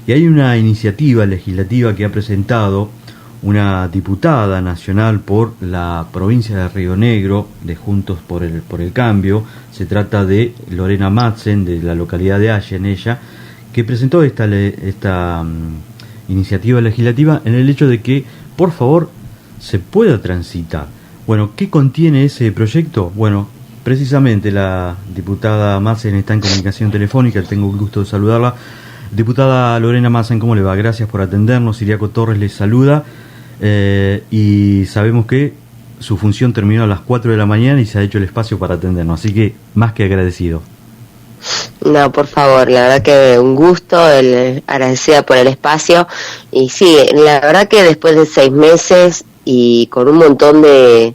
Y hay una iniciativa legislativa que ha presentado una diputada nacional por la provincia de Río Negro, de Juntos por el Cambio. Se trata de Lorena Madsen, de la localidad de Allen, ella, que presentó esta iniciativa legislativa en el hecho de que, por favor, se pueda transitar. Bueno, ¿qué contiene ese proyecto? Bueno, precisamente la diputada Madsen está en comunicación telefónica, tengo el gusto de saludarla. Diputada Lorena Madsen, ¿cómo le va? Gracias por atendernos. Iriaco Torres les saluda, y sabemos que su función terminó a las 4 de la mañana y se ha hecho el espacio para atendernos, así que más que agradecido. No, por favor, la verdad que un gusto, agradecida por el espacio. Y sí, la verdad que después de 6 meses y con un montón de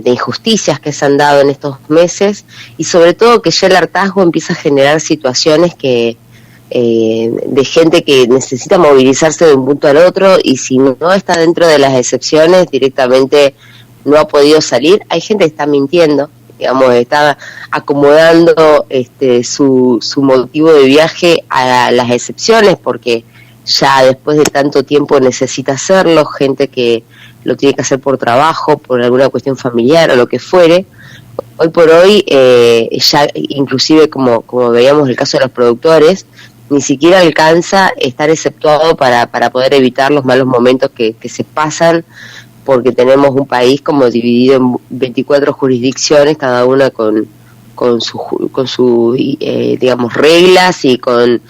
injusticias que se han dado en estos meses, y sobre todo que ya el hartazgo empieza a generar situaciones que de gente que necesita movilizarse de un punto al otro, y si no está dentro de las excepciones, directamente no ha podido salir. Hay gente que está mintiendo, digamos, está acomodando su motivo de viaje a las excepciones, porque ya después de tanto tiempo necesita hacerlo, gente que lo tiene que hacer por trabajo, por alguna cuestión familiar o lo que fuere. Hoy por hoy, ya inclusive como veíamos el caso de los productores, ni siquiera alcanza estar exceptuado para poder evitar los malos momentos que se pasan, porque tenemos un país como dividido en 24 jurisdicciones, cada una con su digamos, reglas y con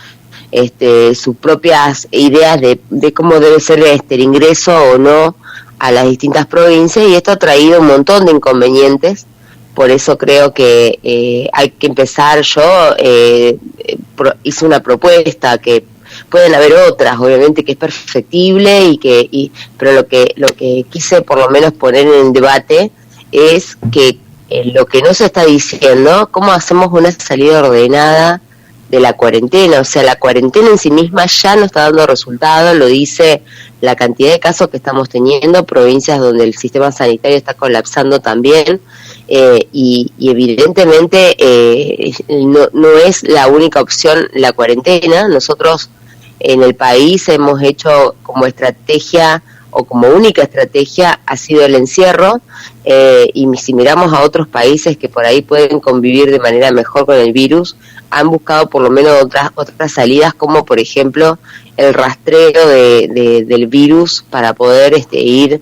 sus propias ideas de cómo debe ser el ingreso o no a las distintas provincias, y esto ha traído un montón de inconvenientes. Por eso creo que hay que empezar. Yo hice una propuesta, que pueden haber otras, obviamente, que es perfectible, pero lo que quise por lo menos poner en debate es que lo que no se está diciendo, cómo hacemos una salida ordenada de la cuarentena. O sea, la cuarentena en sí misma ya no está dando resultados, lo dice la cantidad de casos que estamos teniendo, provincias donde el sistema sanitario está colapsando también, y evidentemente no es la única opción la cuarentena. Nosotros en el país hemos hecho como estrategia, o como única estrategia, ha sido el encierro, y si miramos a otros países que por ahí pueden convivir de manera mejor con el virus, han buscado por lo menos otras salidas, como por ejemplo el rastreo del virus, para poder ir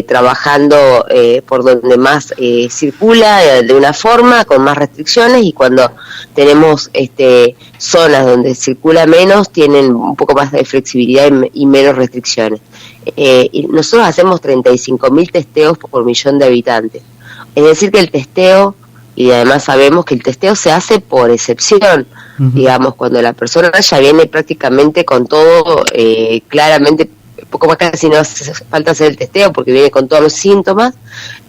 trabajando por donde más circula, de una forma con más restricciones, y cuando tenemos zonas donde circula menos, tienen un poco más de flexibilidad y menos restricciones. Y nosotros hacemos 35.000 testeos por millón de habitantes, es decir que el testeo, y además sabemos que el testeo se hace por excepción, digamos, cuando la persona ya viene prácticamente con todo claramente, poco más casi no hace falta hacer el testeo porque viene con todos los síntomas.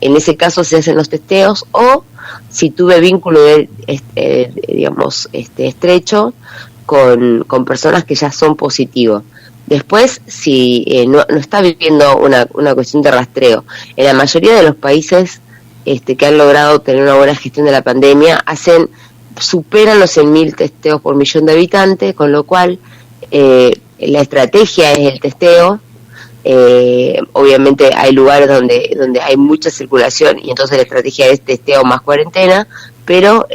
En ese caso se hacen los testeos, o si tuve vínculo digamos, estrecho con personas que ya son positivos. Después, si no está viviendo una cuestión de rastreo, en la mayoría de los países que han logrado tener una buena gestión de la pandemia, superan los 100.000 testeos por millón de habitantes, con lo cual la estrategia es el testeo. Obviamente hay lugares donde hay mucha circulación, y entonces la estrategia es testeo más cuarentena, pero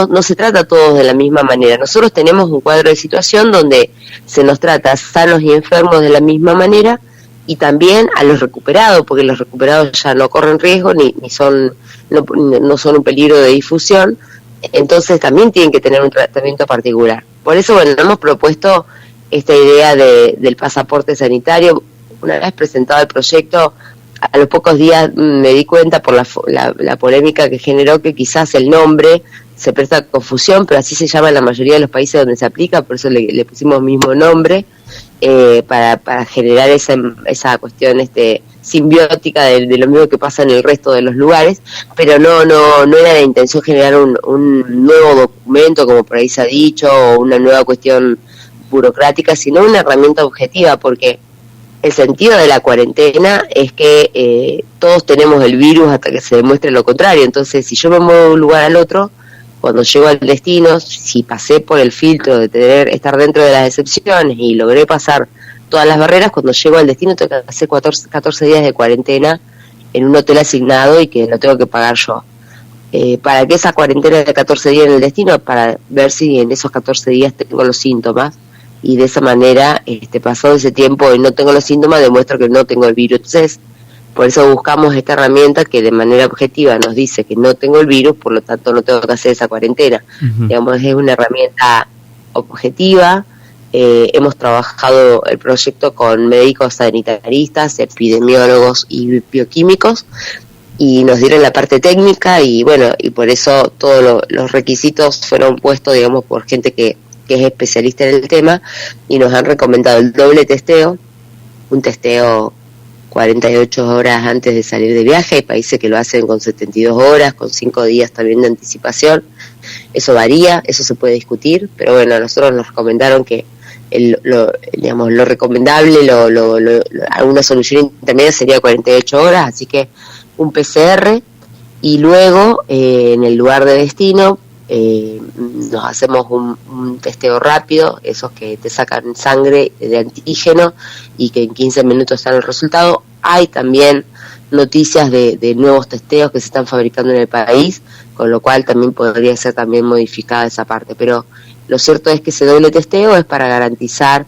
no se trata todos de la misma manera. Nosotros tenemos un cuadro de situación donde se nos trata sanos y enfermos de la misma manera, y también a los recuperados, porque los recuperados ya no corren riesgo no son un peligro de difusión, entonces también tienen que tener un tratamiento particular. Por eso, bueno, hemos propuesto esta idea del pasaporte sanitario. Una vez presentado el proyecto, a los pocos días me di cuenta por la polémica que generó, que quizás el nombre se presta a confusión, pero así se llama en la mayoría de los países donde se aplica, por eso le pusimos el mismo nombre, para generar esa cuestión simbiótica de lo mismo que pasa en el resto de los lugares, pero no era la intención generar un nuevo documento, como por ahí se ha dicho, o una nueva cuestión burocrática, sino una herramienta objetiva, porque el sentido de la cuarentena es que todos tenemos el virus hasta que se demuestre lo contrario. Entonces, si yo me muevo de un lugar al otro, cuando llego al destino, si pasé por el filtro de estar dentro de las excepciones y logré pasar todas las barreras, cuando llego al destino tengo que hacer 14 días de cuarentena en un hotel asignado y que lo tengo que pagar yo. ¿Para qué esa cuarentena de 14 días en el destino? Para ver si en esos 14 días tengo los síntomas, y de esa manera, pasado ese tiempo y no tengo los síntomas, demuestro que no tengo el virus. Entonces, por eso buscamos esta herramienta que de manera objetiva nos dice que no tengo el virus, por lo tanto no tengo que hacer esa cuarentena. Uh-huh. Digamos, es una herramienta objetiva. Hemos trabajado el proyecto con médicos sanitaristas, epidemiólogos y bioquímicos, y nos dieron la parte técnica, y bueno, y por eso todos los requisitos fueron puestos, digamos, por gente que es especialista en el tema, y nos han recomendado el doble testeo, un testeo 48 horas antes de salir de viaje. Hay países que lo hacen con 72 horas, con 5 días también de anticipación. Eso varía, eso se puede discutir, pero bueno, a nosotros nos recomendaron que lo recomendable, alguna solución intermedia sería 48 horas, así que un PCR, y luego en el lugar de destino nos hacemos un testeo rápido, esos que te sacan sangre de antígeno y que en 15 minutos están el resultado. Hay también noticias de nuevos testeos que se están fabricando en el país, con lo cual también podría ser también modificada esa parte, pero lo cierto es que ese doble testeo es para garantizar,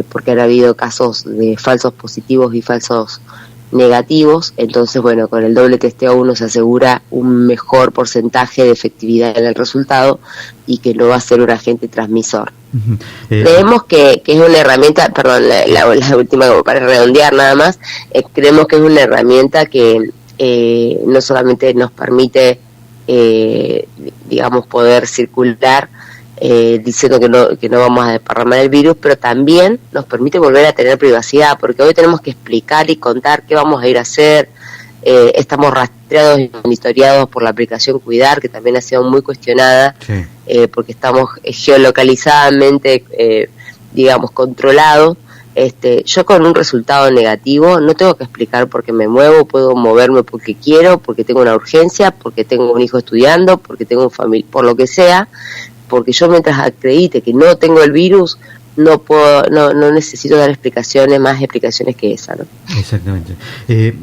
porque han habido casos de falsos positivos y falsos negativos. Entonces, bueno, con el doble testeo uno se asegura un mejor porcentaje de efectividad en el resultado y que no va a ser un agente transmisor. Uh-huh. Creemos que es una herramienta, perdón, la última para redondear nada más, creemos que es una herramienta que no solamente nos permite, digamos, poder circular diciendo que no vamos a desparramar el virus, pero también nos permite volver a tener privacidad, porque hoy tenemos que explicar y contar qué vamos a ir a hacer. Estamos rastreados y monitoreados por la aplicación Cuidar, que también ha sido muy cuestionada, sí. Porque estamos geolocalizadamente, digamos, controlados. Yo con un resultado negativo no tengo que explicar por qué me muevo, puedo moverme porque quiero, porque tengo una urgencia, porque tengo un hijo estudiando, porque tengo un familia, por lo que sea, porque yo mientras acredite que no tengo el virus, no necesito dar más explicaciones que esa, ¿no? Exactamente.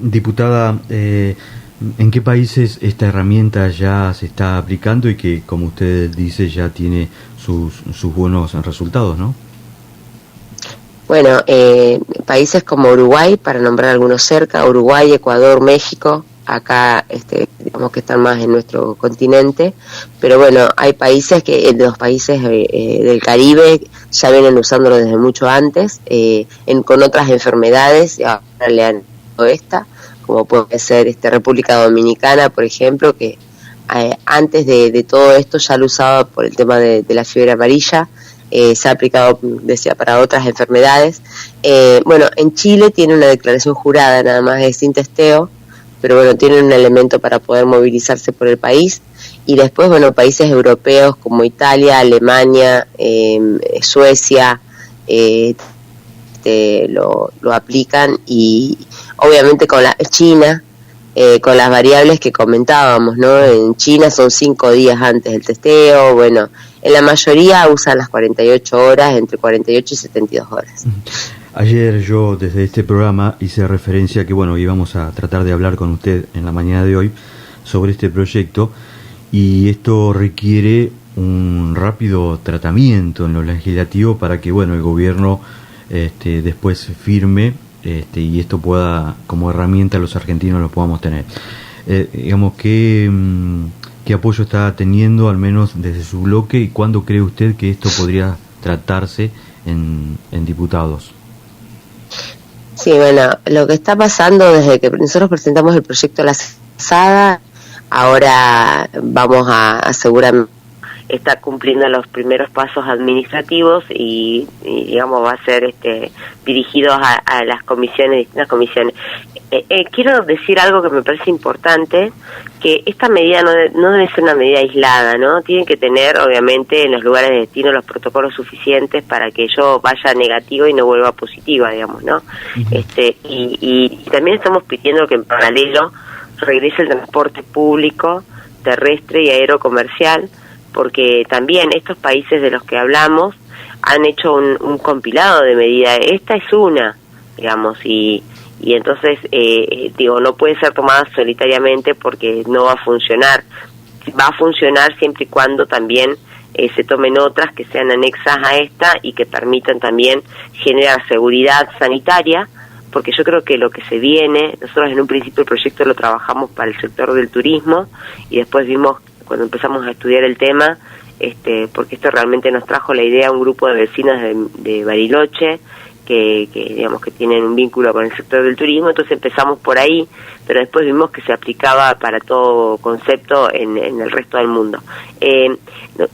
Diputada, ¿en qué países esta herramienta ya se está aplicando y que, como usted dice, ya tiene sus buenos resultados, ¿no? Bueno, países como Uruguay, para nombrar algunos cerca, Uruguay, Ecuador, México, acá digamos que están más en nuestro continente, pero bueno, hay países de los países del Caribe ya vienen usándolo desde mucho antes, con otras enfermedades, y ahora le han dado esta, como puede ser República Dominicana, por ejemplo, que antes de todo esto ya lo usaba por el tema de la fiebre amarilla. Se ha aplicado, decía, para otras enfermedades. Bueno, en Chile tiene una declaración jurada, nada más es sin testeo, pero bueno, tiene un elemento para poder movilizarse por el país. Y después, bueno, países europeos como Italia, Alemania, Suecia, lo aplican, y obviamente con China, con las variables que comentábamos, ¿no? En China son 5 días antes del testeo, bueno, en la mayoría usan las 48 horas, entre 48 y 72 horas. Ayer yo desde este programa hice referencia a que, bueno, íbamos a tratar de hablar con usted en la mañana de hoy sobre este proyecto, y esto requiere un rápido tratamiento en lo legislativo para que, bueno, el gobierno después firme y esto pueda, como herramienta, los argentinos lo podamos tener. Digamos, ¿qué apoyo está teniendo, al menos desde su bloque, y cuándo cree usted que esto podría tratarse en diputados? Sí, bueno, lo que está pasando desde que nosotros presentamos el proyecto la pasada, ahora vamos a seguramente está cumpliendo los primeros pasos administrativos y digamos va a ser dirigidos a las comisiones, distintas comisiones. Quiero decir algo que me parece importante, que esta medida no debe ser una medida aislada, ¿no? Tienen que tener, obviamente, en los lugares de destino los protocolos suficientes para que yo vaya negativo y no vuelva positiva, digamos, ¿no? Uh-huh. Y también estamos pidiendo que en paralelo regrese el transporte público, terrestre y aerocomercial, porque también estos países de los que hablamos han hecho un compilado de medidas. Esta es una, digamos, y entonces, digo, no puede ser tomada solitariamente porque no va a funcionar. Va a funcionar siempre y cuando también se tomen otras que sean anexas a esta y que permitan también generar seguridad sanitaria, porque yo creo que lo que se viene, nosotros en un principio el proyecto lo trabajamos para el sector del turismo y después vimos, cuando empezamos a estudiar el tema, porque esto realmente nos trajo la idea a un grupo de vecinos de Bariloche, que digamos que tienen un vínculo con el sector del turismo, entonces empezamos por ahí, pero después vimos que se aplicaba para todo concepto en el resto del mundo.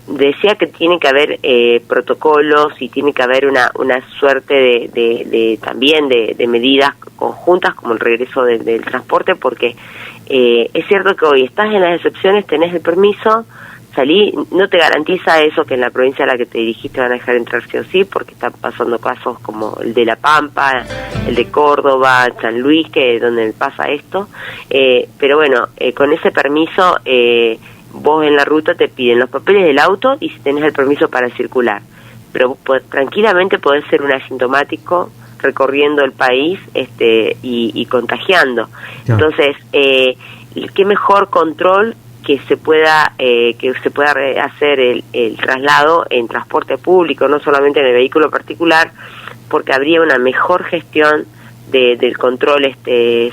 Decía que tiene que haber protocolos y tiene que haber una suerte de también de medidas conjuntas como el regreso del transporte, porque es cierto que hoy estás en las excepciones, tenés el permiso, salí, no te garantiza eso que en la provincia a la que te dirigiste van a dejar entrar sí o sí, porque están pasando casos como el de La Pampa, el de Córdoba, San Luis, que es donde pasa esto, pero bueno, con ese permiso vos en la ruta te piden los papeles del auto y si tenés el permiso para circular, pero tranquilamente podés ser un asintomático recorriendo el país y contagiando. Ya. Entonces, qué mejor control que se pueda hacer el traslado en transporte público, no solamente en el vehículo particular, porque habría una mejor gestión del control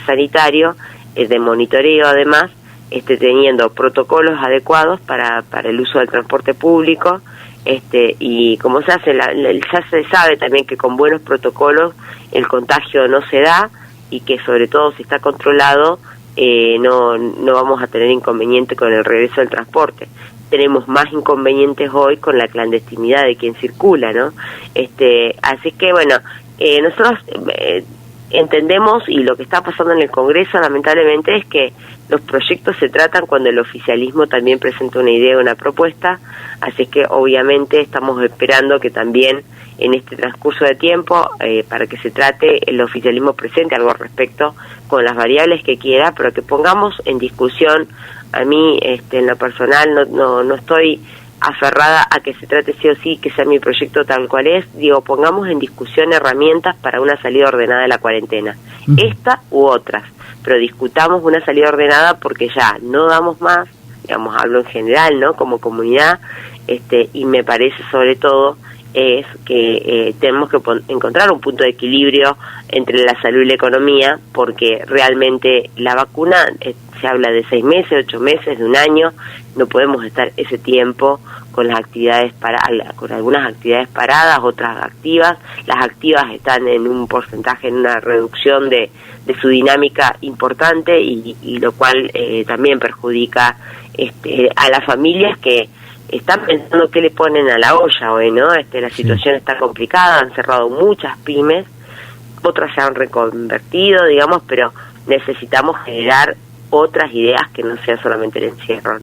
sanitario, de monitoreo además, teniendo protocolos adecuados para el uso del transporte público, y como se hace, ya se sabe también que con buenos protocolos el contagio no se da y que sobre todo si está controlado no vamos a tener inconveniente con el regreso del transporte. Tenemos más inconvenientes hoy con la clandestinidad de quien circula, ¿no? Así que bueno, nosotros entendemos, y lo que está pasando en el Congreso lamentablemente es que los proyectos se tratan cuando el oficialismo también presenta una idea, una propuesta, así que obviamente estamos esperando que también en este transcurso de tiempo, para que se trate, el oficialismo presente algo al respecto con las variables que quiera, pero que pongamos en discusión. A mí, en lo personal, no estoy aferrada a que se trate sí o sí, que sea mi proyecto tal cual es. Digo, pongamos en discusión herramientas para una salida ordenada de la cuarentena, esta u otras, pero discutamos una salida ordenada porque ya no damos más, digamos, hablo en general, ¿no?, como comunidad, y me parece sobre todo es que tenemos que encontrar un punto de equilibrio entre la salud y la economía, porque realmente la vacuna, se habla de 6 meses, 8 meses, de un año, no podemos estar ese tiempo con las actividades con algunas actividades paradas, otras activas. Las activas están en un porcentaje, en una reducción de su dinámica importante y lo cual también perjudica a las familias que están pensando qué le ponen a la olla hoy, ¿no? La situación está complicada, han cerrado muchas pymes, otras se han reconvertido, digamos, pero necesitamos generar otras ideas que no sea solamente el encierro.